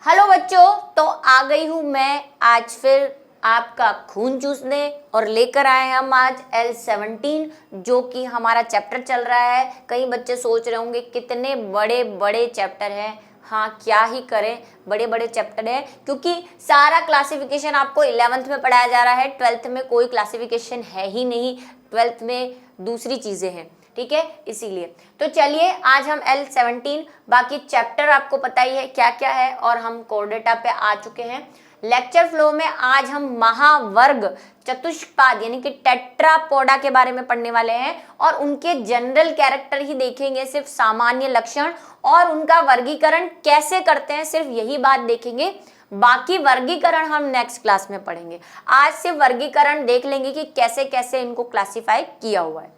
Hello बच्चों, तो आ गई हूँ मैं आज फिर आपका खून चूसने और लेकर आए हम आज L17 जो कि हमारा चैप्टर चल रहा है। कई बच्चे सोच रहे होंगे कितने बड़े बड़े चैप्टर हैं। हाँ, क्या ही करें, बड़े बड़े चैप्टर हैं क्योंकि सारा क्लासिफिकेशन आपको 11th में पढ़ाया जा रहा है। 12th में कोई क्लासिफिकेशन है ही नहीं, 12th में दूसरी चीज़ें हैं, ठीक है। इसीलिए तो चलिए आज हम L17, बाकी चैप्टर आपको पता ही है क्या क्या है और हम कोर डेटा पे आ चुके हैं। लेक्चर फ्लो में आज हम महावर्ग चतुष्पाद यानी कि टेट्रापोडा के बारे में पढ़ने वाले हैं और उनके जनरल कैरेक्टर ही देखेंगे, सिर्फ सामान्य लक्षण और उनका वर्गीकरण कैसे करते हैं, सिर्फ यही बात देखेंगे। बाकी वर्गीकरण हम नेक्स्ट क्लास में पढ़ेंगे। आज सिर्फ वर्गीकरण देख लेंगे कि कैसे कैसे इनको क्लासिफाई किया हुआ है,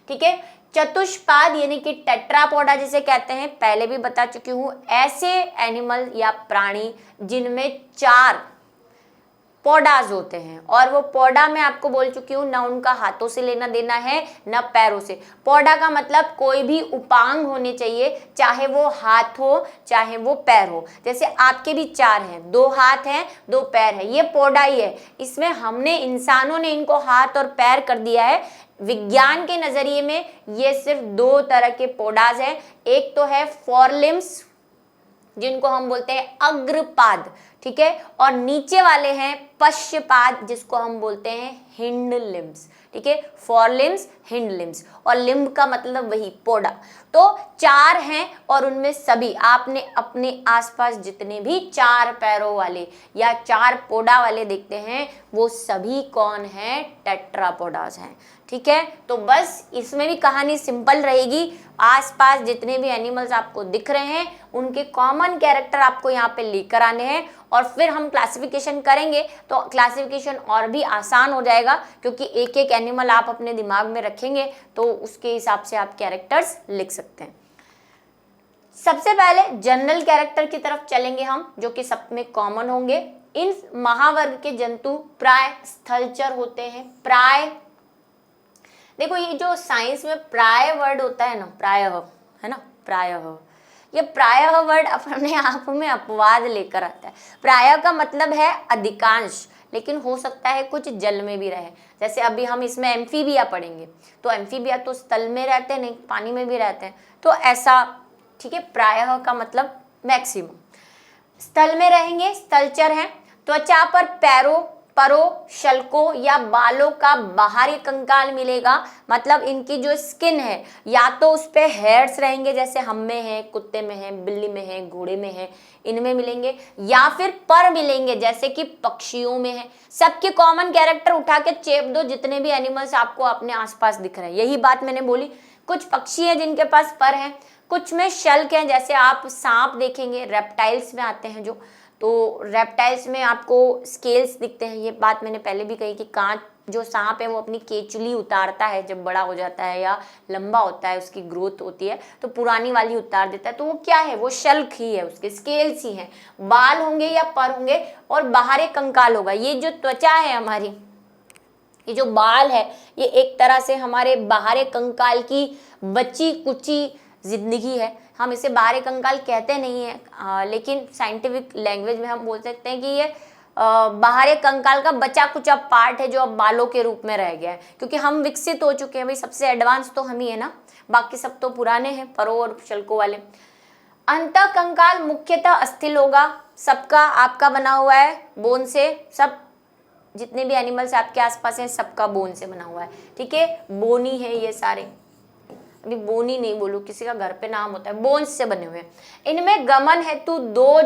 ठीक है। चतुष्पाद यानी कि टेट्रापोडा जिसे कहते हैं, पहले भी बता चुकी हूं, ऐसे एनिमल या प्राणी जिनमें 4 पोडाज होते हैं और वो पोडा मैं आपको बोल चुकी हूँ, ना उनका हाथों से लेना देना है ना पैरों से। पोडा का मतलब कोई भी उपांग होने चाहिए, चाहे वो हाथ हो चाहे वो पैर हो। जैसे आपके भी 4 हैं, 2 हाथ हैं 2 पैर है, ये पोडा ही है। इसमें हमने इंसानों ने इनको हाथ और पैर कर दिया है। विज्ञान के नजरिए में ये सिर्फ 2 तरह के पोडाज हैं। एक तो है फोरलिम्स जिनको हम बोलते हैं अग्रपाद, ठीक है, और नीचे वाले हैं पश्चपाद जिसको हम बोलते हैं हिंड लिम्स, ठीक है। फोरलिम्स, हिंड लिम्स और लिम्ब का मतलब वही पोडा। तो 4 हैं और उनमें सभी आपने अपने आसपास जितने भी 4 पैरों वाले या 4 पोडा वाले देखते हैं वो सभी कौन हैं? टेट्रापोडास हैं, ठीक है। तो बस इसमें भी कहानी सिंपल रहेगी। आसपास जितने भी एनिमल्स आपको दिख रहे हैं उनके कॉमन कैरेक्टर आपको यहाँ पे लेकर आने हैं और फिर हम क्लासिफिकेशन करेंगे तो क्लासिफिकेशन और भी आसान हो जाएगा क्योंकि एक एक एनिमल आप अपने दिमाग में रखेंगे तो उसके हिसाब से आप कैरेक्टर्स लिख सकते हैं। सबसे पहले जनरल कैरेक्टर की तरफ चलेंगे हम, जो कि सब में कॉमन होंगे। इन महावर्ग के जंतु प्राय स्थलचर होते हैं। प्राय, देखो ये जो साइंस में प्राय वर्ड होता है ना, प्रायः, है ना, प्रायः, ये प्रायः वर्ड अपने आप में अपवाद लेकर आता है। प्रायः का मतलब है अधिकांश, लेकिन हो सकता है कुछ जल में भी रहे। जैसे अभी हम इसमें एम्फीबिया पढ़ेंगे तो एम्फीबिया तो स्थल में रहते हैं, नहीं पानी में भी रहते हैं, तो ऐसा, ठीक है। प्रायः का मतलब मैक्सिमम स्थल में रहेंगे, स्थलचर हैं। त्वचा पर पैरों, परों, शल्कों या बालों का बाहरी कंकाल मिलेगा, मतलब इनकी जो स्किन है या तो उस पे हेयर्स रहेंगे जैसे हम में है, कुत्ते में है, बिल्ली में है, घोड़े में है, इनमें मिलेंगे, या फिर पर मिलेंगे जैसे कि पक्षियों में है। सबके कॉमन कैरेक्टर उठा के चेप दो जितने भी एनिमल्स आपको अपने आसपास दिख रहे हैं। यही बात मैंने बोली, कुछ पक्षी हैं जिनके पास पर हैं, कुछ में शल्क हैं, जैसे आप सांप देखेंगे, रेप्टाइल्स में आते हैं जो, तो रेप्टाइल्स में आपको स्केल्स दिखते हैं। ये बात मैंने पहले भी कही कि कांच जो सांप है वो अपनी केचुली उतारता है जब बड़ा हो जाता है या लंबा होता है, उसकी ग्रोथ होती है तो पुरानी वाली उतार देता है, तो वो क्या है? वो शल्क ही है, उसके स्केल्स ही हैं। बाल होंगे या पर होंगे और बाहरी कंकाल होगा। ये जो त्वचा है हमारी, ये जो बाल है, ये एक तरह से हमारे बाहरी कंकाल की बची कुची जिंदगी है। हम इसे बाहरी कंकाल कहते नहीं है, लेकिन साइंटिफिक लैंग्वेज में हम बोल सकते हैं कि ये बाहरी कंकाल का बचा कुचा पार्ट है जो अब बालों के रूप में रह गया है, क्योंकि हम विकसित हो चुके हैं भाई, सबसे एडवांस तो हम ही है ना, बाकी सब तो पुराने हैं परों और शल्कों वाले। अंतः कंकाल मुख्यतः अस्थिल होगा, सबका आपका बना हुआ है बोन से, सब जितने भी एनिमल्स आपके आसपास हैं सबका बोन से बना हुआ है, ठीक है। बोनी है ये सारे, अभी बोनी नहीं बोलूं, किसी का घर पे नाम होता है, बोन्स से बने हुए हैं। इनमें गमन हेतु 2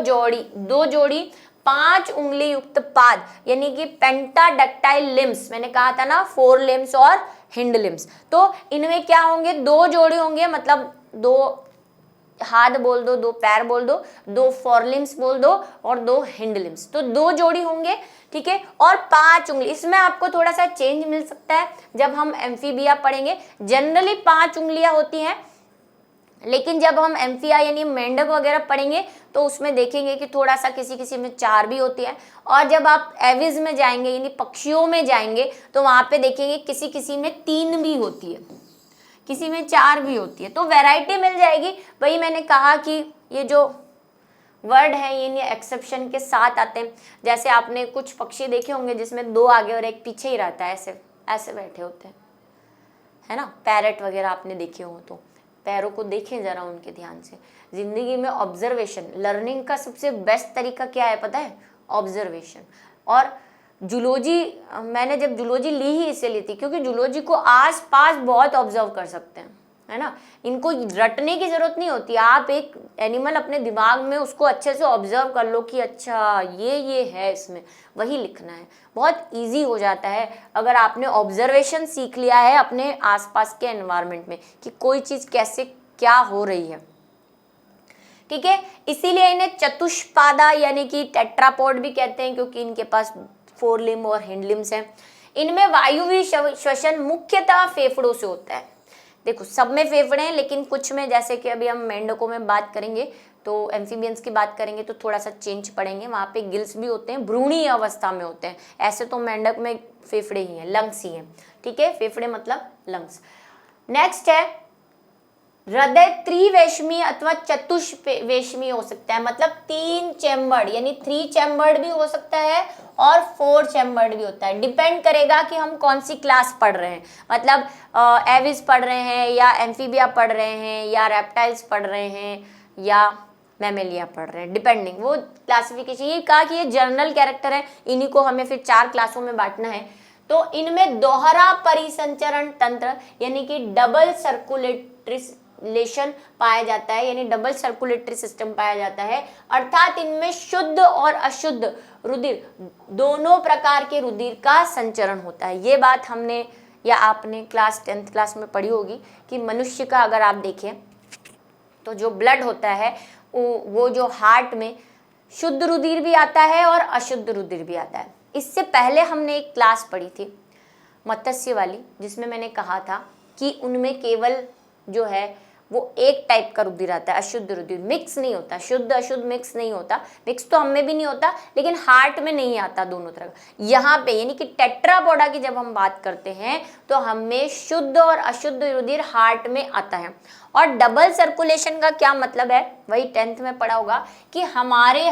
जोड़ी 5 उंगली युक्त पाद यानी कि पेंटाडक्टाइल लिम्स, मैंने कहा था ना 4 लिम्स और हिंड लिम्स, तो इनमें क्या होंगे? 2 जोड़ी होंगे, मतलब 2 हाथ बोल दो, 2 पैर बोल दो, 2 फोरलिम्स बोल दो और 2 हिंड लिम्स, तो 2 जोड़ी होंगे, ठीक है। और 5 उंगली, इसमें आपको थोड़ा सा चेंज मिल सकता है जब हम एम्फीबिया पढ़ेंगे। जनरली 5 उंगलियां होती हैं, लेकिन जब हम एम्फिया यानी मेंढक वगैरह पढ़ेंगे तो उसमें देखेंगे कि थोड़ा सा किसी किसी में 4 भी होती है। और जब आप एविज में जाएंगे यानी पक्षियों में जाएंगे तो वहां पे देखेंगे किसी किसी में 3 भी होती है, किसी में 4 भी होती है, तो वैरायटी मिल जाएगी। वही मैंने कहा कि ये जो वर्ड है ये एक्सेप्शन के साथ आते हैं। जैसे आपने कुछ पक्षी देखे होंगे जिसमें दो आगे और एक पीछे ही रहता है, ऐसे ऐसे बैठे होते हैं, है ना। पैरट वगैरह आपने देखे हो तो पैरों को देखें जरा उनके ध्यान से। जिंदगी में ऑब्जर्वेशन, लर्निंग का सबसे बेस्ट तरीका क्या है पता है? ऑब्जर्वेशन। और जूलॉजी, मैंने जब जूलॉजी ली ही इससे ली थी क्योंकि जूलॉजी को आस पास बहुत ऑब्जर्व कर सकते हैं, है ना। इनको रटने की जरूरत नहीं होती, आप एक एनिमल अपने दिमाग में उसको अच्छे से ऑब्जर्व कर लो कि अच्छा ये है इसमें, वही लिखना है। बहुत इजी हो जाता है अगर आपने ऑब्जर्वेशन सीख लिया है अपने आसपास के एनवायरनमेंट में कि कोई चीज़ कैसे क्या हो रही है, ठीक है। इसीलिए इन्हें चतुष्पादा यानी कि टेट्रापॉड भी कहते हैं क्योंकि इनके पास 4 लिम्ब और हिंड लिम्स हैं। इनमें वायुवीय श्वसन मुख्यतः फेफड़ों से होता है। देखो सब में फेफड़े हैं लेकिन कुछ में, जैसे कि अभी हम मेंढकों में बात करेंगे तो एम्फीबियंस की बात करेंगे तो थोड़ा सा चेंज पड़ेंगे, वहाँ पे गिल्स भी होते हैं, भ्रूणीय अवस्था में होते हैं। ऐसे तो मेंढक में फेफड़े ही हैं, लंग्स ही हैं, ठीक है। फेफड़े मतलब लंग्स। नेक्स्ट है हृदय त्रिवेशमी अथवा चतुष्वेशमी हो सकता है, मतलब 3 चैम्बर्ड यानी 3 चैम्बर्ड भी हो सकता है और 4 चैम्बर्ड भी होता है। डिपेंड करेगा कि हम कौन सी क्लास पढ़ रहे हैं, मतलब एविस पढ़ रहे हैं या एम्फीबिया पढ़ रहे हैं या रेप्टाइल्स पढ़ रहे हैं या मैमेलिया पढ़ रहे हैं, डिपेंडिंग वो क्लासिफिकेशन। ये कहा कि ये जर्नल कैरेक्टर है, इन्हीं को हमें फिर 4 क्लासों में बांटना है। तो इनमें दोहरा परिसंचरण तंत्र यानी कि डबल सर्कुलेशन पाया जाता है, यानी डबल सर्कुलेटरी सिस्टम पाया जाता है, अर्थात इनमें शुद्ध और अशुद्ध रुधिर दोनों प्रकार के रुधिर का संचरण होता है। ये बात हमने या आपने क्लास 10th क्लास में पढ़ी होगी कि मनुष्य का अगर आप देखें तो जो ब्लड होता है वो जो हार्ट में शुद्ध रुधिर भी आता है और अशुद्ध रुधिर भी आता है। इससे पहले हमने एक क्लास पढ़ी थी मत्स्य वाली जिसमें मैंने कहा था कि उनमें केवल जो है वो एक टाइप का रुधिर आता है, अशुद्ध रुधिर, मिक्स नहीं होता, शुद्ध अशुद्ध मिक्स नहीं होता। मिक्स तो हमें भी नहीं होता लेकिन हार्ट में नहीं आता दोनों तरह का। यहाँ पे यानी कि टेट्रापोडा की जब हम बात करते हैं तो हमें शुद्ध और अशुद्ध रुधिर हार्ट में आता है। और डबल सर्कुलेशन का क्या मतलब है, वही 10th में पढ़ा होगा कि हमारे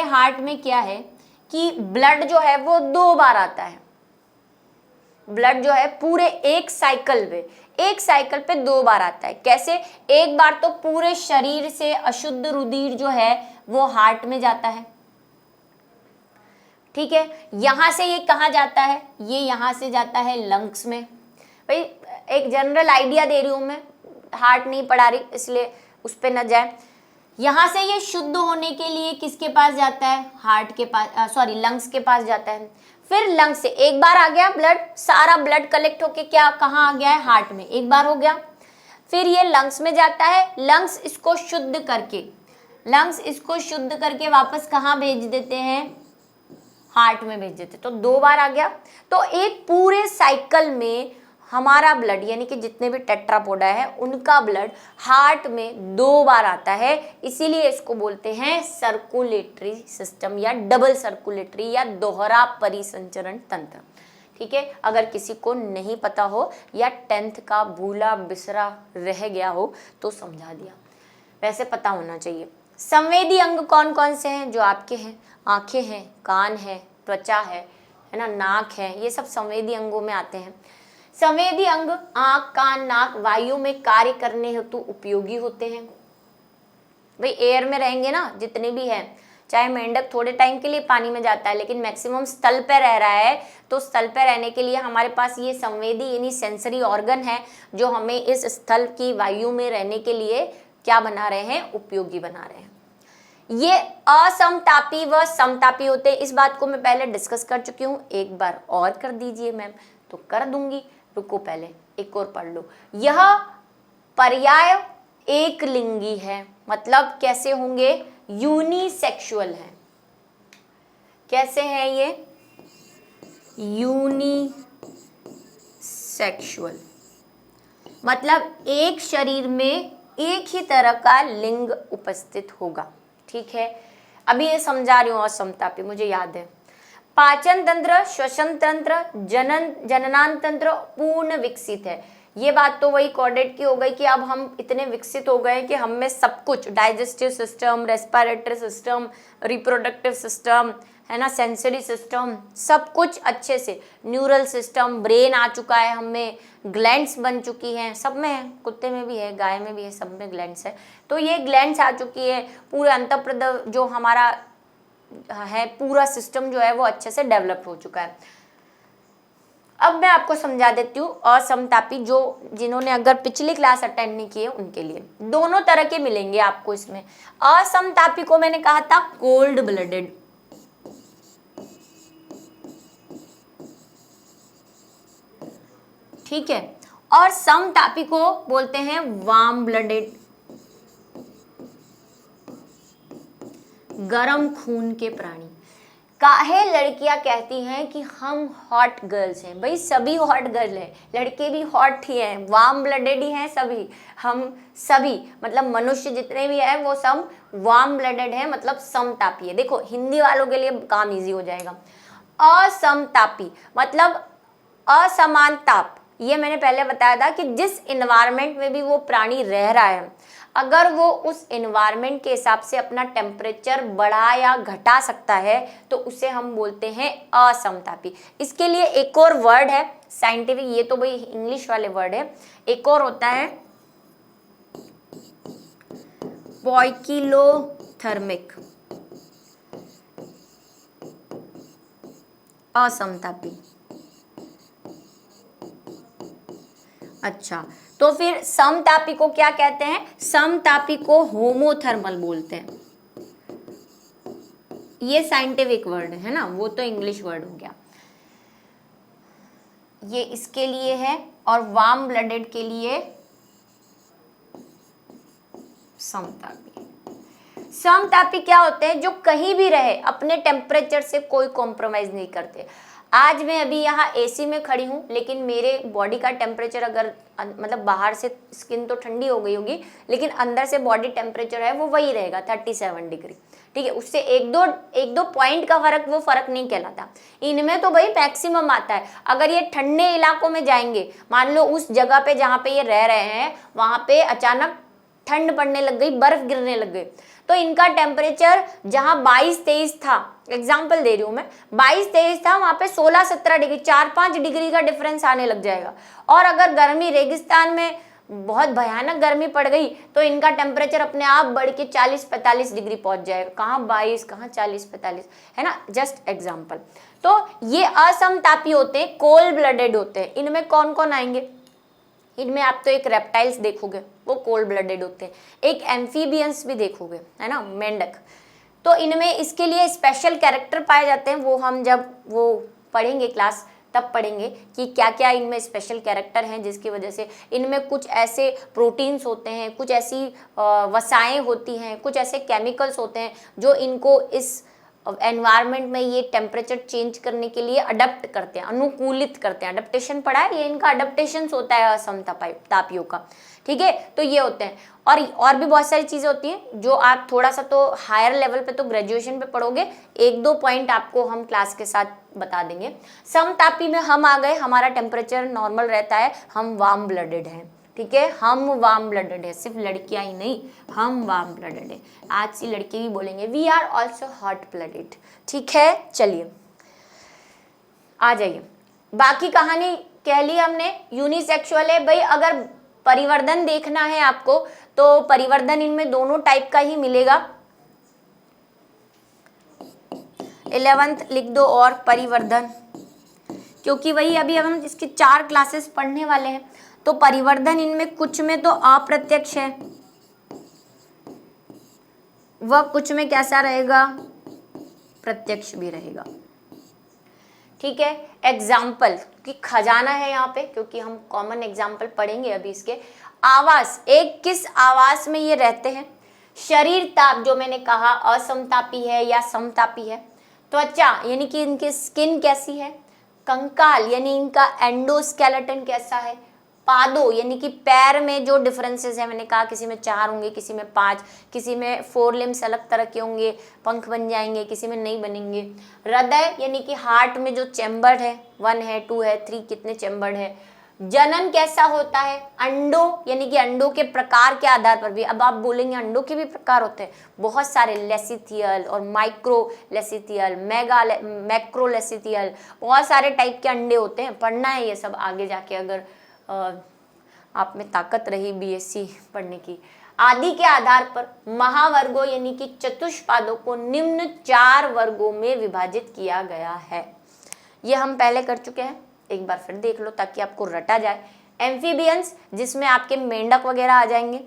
हार्ट में क्या है कि ब्लड जो है वो 2 बार आता है। ब्लड जो है पूरे एक साइकिल पे 2 बार आता है। कैसे? एक बार तो पूरे शरीर से अशुद्ध रुधिर जो है वो हार्ट में जाता है, ठीक है। यहां से ये कहाँ जाता है? ये यहां से जाता है लंग्स में। भाई एक जनरल आइडिया दे रही हूं मैं, हार्ट नहीं पढ़ा रही इसलिए उस पर न जाए। यहाँ से ये शुद्ध होने के लिए किसके पास जाता है? हार्ट के पास, लंग्स के पास जाता है। फिर लंग्स से एक बार आ गया ब्लड, सारा ब्लड कलेक्ट होके क्या कहाँ आ गया है? हार्ट में, एक बार हो गया। फिर ये लंग्स में जाता है, लंग्स इसको शुद्ध करके वापस कहाँ भेज देते हैं? हार्ट में भेज देते। तो 2 बार आ गया। तो एक पूरे साइकिल में हमारा ब्लड यानी कि जितने भी टेट्रापोडा है उनका ब्लड हार्ट में 2 बार आता है, इसीलिए इसको बोलते हैं सर्कुलेटरी सिस्टम या डबल सर्कुलेटरी या दोहरा परिसंचरण तंत्र, ठीक है। अगर किसी को नहीं पता हो या 10th का भूला बिसरा रह गया हो तो समझा दिया, वैसे पता होना चाहिए। संवेदी अंग कौन कौन से हैं? जो आपके हैं, आंखें हैं, कान है, त्वचा है ना, नाक है, ये सब संवेदी अंगों में आते हैं। संवेदी अंग आंख, कान, नाक वायु में कार्य करने हेतु उपयोगी होते हैं। भाई एयर में रहेंगे ना जितने भी हैं, चाहे मेंढक थोड़े टाइम के लिए पानी में जाता है लेकिन मैक्सिमम स्थल पे रह रहा है, तो स्थल पे रहने के लिए हमारे पास ये संवेदी यानी सेंसरी ऑर्गन है जो हमें इस स्थल की वायु में रहने के लिए क्या बना रहे हैं? उपयोगी बना रहे हैं। ये असमतापी व समतापी होते हैं। इस बात को मैं पहले डिस्कस कर चुकी हूँ, एक बार और कर दीजिए मैम। तो कर दूंगी, रुको पहले एक और पढ़ लो। यह पर्याय एक लिंगी है, मतलब कैसे होंगे? यूनिसेक्सुअल है। कैसे हैं ये? यूनिसेक्सुअल मतलब एक शरीर में एक ही तरह का लिंग उपस्थित होगा, ठीक है। अभी ये समझा रही हूँ असमता पे, मुझे याद है। पाचन तंत्र, श्वसन तंत्र, जननान तंत्र पूर्ण विकसित है। ये बात तो वही कॉर्डेट की हो गई कि अब हम इतने विकसित हो गए कि हम में सब कुछ, digestive system, respiratory system, reproductive system, है ना, सेंसरी सिस्टम, सब कुछ अच्छे से, न्यूरल सिस्टम, ब्रेन आ चुका है हम में, ग्लैंड्स बन चुकी हैं, सब में है, कुत्ते में भी है, गाय में भी है, सब में ग्लैंड्स है। तो ये ग्लैंड्स आ चुकी है, पूरे अंतःप्रद जो हमारा है पूरा सिस्टम जो है वो अच्छे से डेवलप हो चुका है। अब मैं आपको समझा देती हूँ असमतापी, जो जिन्होंने अगर पिछली क्लास अटेंड नहीं की है उनके लिए दोनों तरह के मिलेंगे आपको इसमें। असमतापी को मैंने कहा था कोल्ड ब्लडेड, ठीक है, और समतापी को बोलते हैं वार्म ब्लडेड, गरम खून के प्राणी। काहे लड़कियां कहती हैं कि हम हॉट गर्ल्स हैं? भाई सभी हॉट गर्ल हैं, लड़के भी हॉट ही हैं, वार्म ब्लडेड ही हैं सभी, हम सभी मतलब मनुष्य जितने भी हैं वो सब वार्म ब्लडेड हैं, मतलब समतापी है। देखो हिंदी वालों के लिए काम इजी हो जाएगा। असमतापी मतलब असमान ताप, ये मैंने पहले बताया था कि जिस इन्वायरमेंट में भी वो प्राणी रह रहा है, अगर वो उस इन्वायरमेंट के हिसाब से अपना टेम्परेचर बढ़ा या घटा सकता है तो उसे हम बोलते हैं असमतापी। इसके लिए एक और वर्ड है साइंटिफिक, ये तो भाई इंग्लिश वाले वर्ड है, एक और होता है पोइकिलोथर्मिक, असमतापी। अच्छा, तो फिर समतापी को क्या कहते हैं? समतापी को होमोथर्मल बोलते हैं। ये साइंटिफिक वर्ड है ना, वो तो इंग्लिश वर्ड हो गया, ये इसके लिए है। और वार्म ब्लडेड के लिए समतापी। समतापी क्या होते हैं? जो कहीं भी रहे अपने टेम्परेचर से कोई कॉम्प्रोमाइज नहीं करते। आज मैं अभी यहाँ एसी में खड़ी हूँ, लेकिन मेरे बॉडी का टेम्परेचर अगर मतलब बाहर से स्किन तो ठंडी हो गई होगी, लेकिन अंदर से बॉडी टेम्परेचर है वो वही रहेगा 37 डिग्री, ठीक है। उससे एक दो पॉइंट का फर्क वो फर्क नहीं कहलाता। इनमें तो भाई मैक्सिमम आता है। अगर ये ठंडे इलाकों में जाएंगे, मान लो उस जगह पे जहाँ पे ये रह रहे हैं वहाँ पे अचानक ठंड पड़ने लग गई, बर्फ गिरने लग गई, तो इनका टेम्परेचर जहाँ 22-23 था, एग्जाम्पल दे रही हूँ मैं, 22-23 था, वहाँ पे 16-17 डिग्री, 4-5 डिग्री का डिफरेंस आने लग जाएगा। और अगर गर्मी, रेगिस्तान में बहुत भयानक गर्मी पड़ गई तो इनका टेम्परेचर अपने आप बढ़ के 40-45 डिग्री पहुंच जाएगा। कहाँ 22, कहाँ 40-45, है ना, जस्ट एग्जाम्पल। तो ये असमतापी होते हैं, कोल्ड ब्लडेड होते हैं। इनमें कौन कौन आएंगे? इनमें आप तो एक रेप्टाइल्स देखोगे वो कोल्ड ब्लडेड होते हैं, एक एम्फीबियंस भी देखोगे, है ना, मेंढक। तो इनमें इसके लिए स्पेशल कैरेक्टर पाए जाते हैं, वो हम जब वो पढ़ेंगे क्लास तब पढ़ेंगे कि क्या क्या इनमें स्पेशल कैरेक्टर हैं जिसकी वजह से इनमें कुछ ऐसे प्रोटीन्स होते हैं, कुछ ऐसी वसाएं होती हैं, कुछ ऐसे केमिकल्स होते हैं जो इनको इस एनवायरनमेंट में ये टेम्परेचर चेंज करने के लिए अडप्ट करते हैं, अनुकूलित करते हैं। अडप्टेशन पढ़ा है, ये इनका अडप्टेशन होता है असमतापियों का, ठीक है। तो ये होते हैं, और भी बहुत सारी चीज़ें होती हैं जो आप थोड़ा सा तो हायर लेवल पे तो ग्रेजुएशन पे पढ़ोगे, 1-2 पॉइंट आपको हम क्लास के साथ बता देंगे। समतापी में हम आ गए, हमारा टेम्परेचर नॉर्मल रहता है, हम वार्म ब्लडेड हैं, ठीक है, हम वार्म ब्लडेड है। सिर्फ लड़कियां ही नहीं, हम वार्म ब्लडेड है। आज सी लड़के भी बोलेंगे we are also hot blooded, ठीक है। चलिए आ जाइए, बाकी कहानी कह ली हमने, यूनिसेक्सुअल है भाई। अगर परिवर्धन देखना है आपको तो परिवर्धन इनमें दोनों टाइप का ही मिलेगा। 11th लिख दो, और परिवर्धन, क्योंकि वही अभी हम इसकी 4 क्लासेस पढ़ने वाले हैं। तो परिवर्धन इनमें कुछ में तो अप्रत्यक्ष है, वह कुछ में कैसा रहेगा? प्रत्यक्ष भी रहेगा, ठीक है। एग्जाम्पल कि खजाना है यहाँ पे, क्योंकि हम कॉमन एग्जाम्पल पढ़ेंगे अभी इसके। आवास, एक किस आवास में ये रहते हैं? शरीर ताप, जो मैंने कहा असमतापी है या समतापी है। त्वचा यानी कि इनकी स्किन कैसी है? कंकाल यानी इनका एंडोस्केलेटन कैसा है? पादों यानी कि पैर में जो डिफरेंसेस है, मैंने कहा किसी में 4 होंगे, किसी में 5, किसी में 4 लिम्स अलग तरह के होंगे, पंख बन जाएंगे, किसी में नहीं बनेंगे। हृदय यानी कि हार्ट में जो चैम्बर है, 1 है, 2 है, 3, कितने चैम्बर है। जनन कैसा होता है? अंडों, यानी कि अंडों के प्रकार के आधार पर भी। अब आप बोलेंगे अंडों के भी प्रकार होते हैं, बहुत सारे, लेसिथियल और माइक्रोलेसिथियल, मैक्रोलेसिथियल, बहुत सारे टाइप के अंडे होते हैं। पढ़ना है ये सब आगे जाके, अगर आप में ताकत रही बीएससी पढ़ने की। आदि के आधार पर महावर्गों यानी कि चतुष्पादों को निम्न 4 वर्गों में विभाजित किया गया है। ये हम पहले कर चुके हैं, एक बार फिर देख लो ताकि आपको रटा जाए। एम्फीबियंस, जिसमें आपके मेंढक वगैरह आ जाएंगे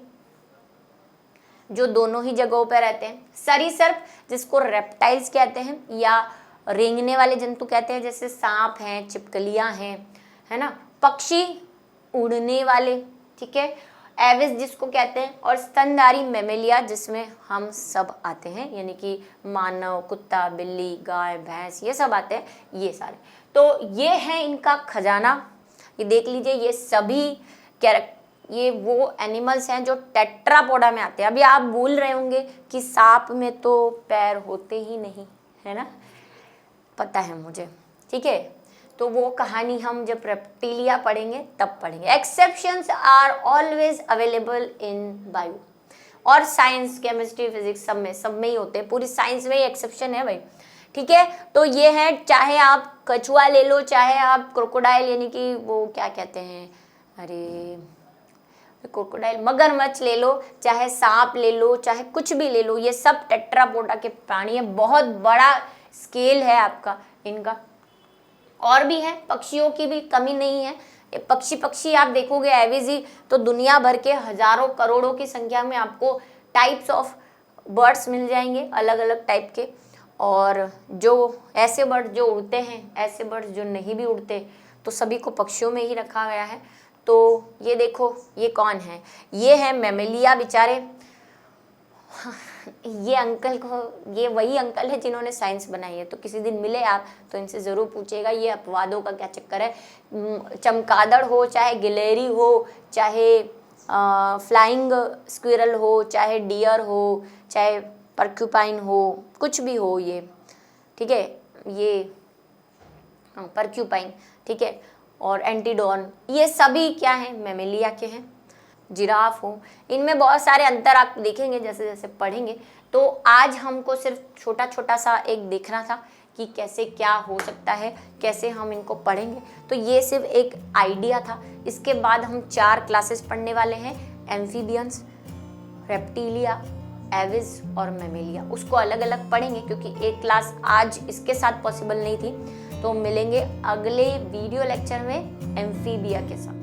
जो दोनों ही जगहों पर रहते हैं। सरीसृप, जिसको रेप्टाइल्स कहते हैं या रेंगने वाले जंतु कहते हैं, जैसे सांप हैं, छिपकलियां हैं, है ना। पक्षी, उड़ने वाले, ठीक है। एविस जिसको कहते हैं, और स्तनधारी मैमेलिया जिसमें हम सब आते हैं, यानी कि मानव, कुत्ता, बिल्ली, गाय, भैंस, ये सब आते हैं, ये सारे। तो ये है इनका खजाना। ये देख लीजिए, ये सभी ये वो एनिमल्स हैं जो टेट्रापोडा में आते हैं। अभी आप बोल रहे होंगे कि सांप में तो पैर होते ही नहीं, है ना, पता है मुझे, ठीक है। तो वो कहानी हम जब रेप्टिलिया पढ़ेंगे तब पढ़ेंगे। Exceptions are always available in bio, और साइंस, केमिस्ट्री, फिजिक्स, सब में ही होते हैं। पूरी साइंस में ही एक्सेप्शन है भाई, ठीक है। तो ये है, चाहे आप कछुआ ले लो, चाहे आप क्रोकोडाइल, यानी कि वो क्या कहते हैं, अरे क्रोकोडाइल, मगरमच्छ ले लो, चाहे सांप ले लो, चाहे कुछ भी ले लो, ये सब टेट्रापोडा के प्राणी है। बहुत बड़ा स्केल है आपका इनका। और भी है, पक्षियों की भी कमी नहीं है। पक्षी आप देखोगे एविजी, तो दुनिया भर के हजारों करोड़ों की संख्या में आपको टाइप्स ऑफ बर्ड्स मिल जाएंगे, अलग अलग टाइप के। और जो ऐसे बर्ड्स जो उड़ते हैं, ऐसे बर्ड्स जो नहीं भी उड़ते, तो सभी को पक्षियों में ही रखा गया है। तो ये देखो, ये कौन है? ये है मैमेलिया बेचारे। ये अंकल को, ये वही अंकल है जिन्होंने साइंस बनाई है। तो किसी दिन मिले आप तो इनसे ज़रूर पूछिएगा ये अपवादों का क्या चक्कर है। चमगादड़ हो, चाहे गिलहरी हो, चाहे फ्लाइंग स्क्विरल हो, चाहे डियर हो, चाहे पर्क्यूपाइन हो, कुछ भी हो ये, ठीक है, ये पर्क्यूपाइन, ठीक है, और एंटीडोन, ये सभी क्या हैं? मैमेलिया के हैं। जिराफ हो, इनमें बहुत सारे अंतर आप देखेंगे जैसे जैसे पढ़ेंगे। तो आज हमको सिर्फ छोटा छोटा सा एक देखना था कि कैसे क्या हो सकता है, कैसे हम इनको पढ़ेंगे। तो ये सिर्फ एक आइडिया था। इसके बाद हम 4 क्लासेस पढ़ने वाले हैं, एम्फीबियंस, रेप्टिलिया, एविस और मैमेलिया। उसको अलग अलग पढ़ेंगे क्योंकि एक क्लास आज इसके साथ पॉसिबल नहीं थी। तो मिलेंगे अगले वीडियो लेक्चर में एम्फीबिया के साथ।